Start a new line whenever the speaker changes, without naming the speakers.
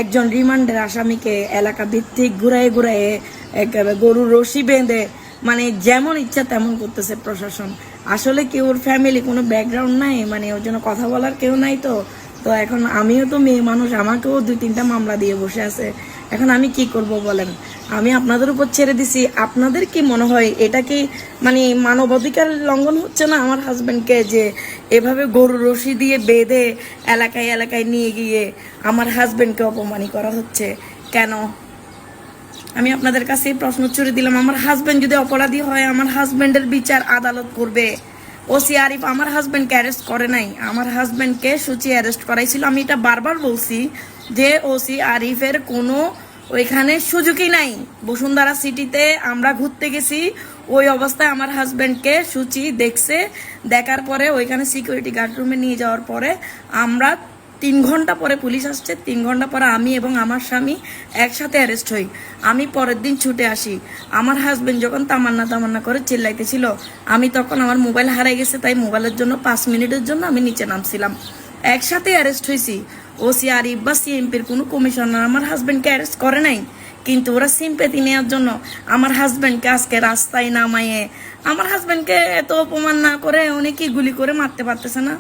একজন রিমান্ডের আসামিকে এলাকা ভিত্তিক ঘুরায়ে ঘুরায়ে একেবারে গরুর রশি বেঁধে মানে যেমন ইচ্ছা তেমন করতেছে প্রশাসন। আসলে কি ওর ফ্যামিলি কোনো ব্যাকগ্রাউন্ড নাই, মানে ওর জন্য কথা বলার কেউ নাই। তো তো এখন আমিও তো মেয়ে মানুষ, আমাকেও 2-3টা মামলা দিয়ে বসে আছে। এখন আমি কি করব বলেন? আমি আপনাদের উপর ছেড়ে দিছি। আপনাদের কি মনে হয় এটা কি মানে মানবাধিকার লঙ্ঘন হচ্ছে না আমার হাজবেন্ডকে, যে এভাবে গরুর রশি দিয়ে বেঁধে এলাকায় এলাকায় নিয়ে গিয়ে আমার হাজবেন্ডকে অপমানি করা হচ্ছে কেন? আমি আপনাদের কাছে প্রশ্ন ছুড়ে দিলাম, আমার হাজবেন্ড যদি অপরাধী হয় আমার হাজবেন্ডের বিচার আদালত করবে। ওসি আরিফ আমার হাজবেন্ডকে অ্যারেস্ট করে নাই, আমার হাজবেন্ডকে সুচি অ্যারেস্ট করাইছিল। আমি এটা বারবার বলছি যে ওসি আরিফের কোনো ওইখানে সুযোগই নাই। বসুন্ধরা সিটিতে আমরা ঘুরতে গেছি, ওই অবস্থায় আমার হাজবেন্ডকে সুচি দেখছে। দেখার পরে ওইখানে সিকিউরিটি গার্ড রুমে নিয়ে যাওয়ার পরে আমরা 3 ঘন্টা পরে পুলিশ আসছে, 3 ঘন্টা পরে আমি এবং আমার স্বামী একসাথে অ্যারেস্ট হই। আমি পরের দিন ছুটে আসি। আমার হাজবেন্ড যখন তামান্না তামান্না করে চিল্লাইতেছিল, আমি তখন আমার মোবাইল হারাই গেছে, তাই মোবাইলের জন্য 5 মিনিটের জন্য আমি নিচে নামছিলাম। একসাথে অ্যারেস্ট হয়েছি। ওসি আরিফ বা সিএমপির কোনো কমিশনার আমার হাজবেন্ডকে অ্যারেস্ট করে নাই, কিন্তু ওরা সিম্পেথি নেওয়ার জন্য আমার হাজবেন্ডকে আজকে রাস্তায় নামাইয়ে আমার হাজবেন্ডকে এত অপমান না করে উনি কি গুলি করে মারতে পারতেছে না?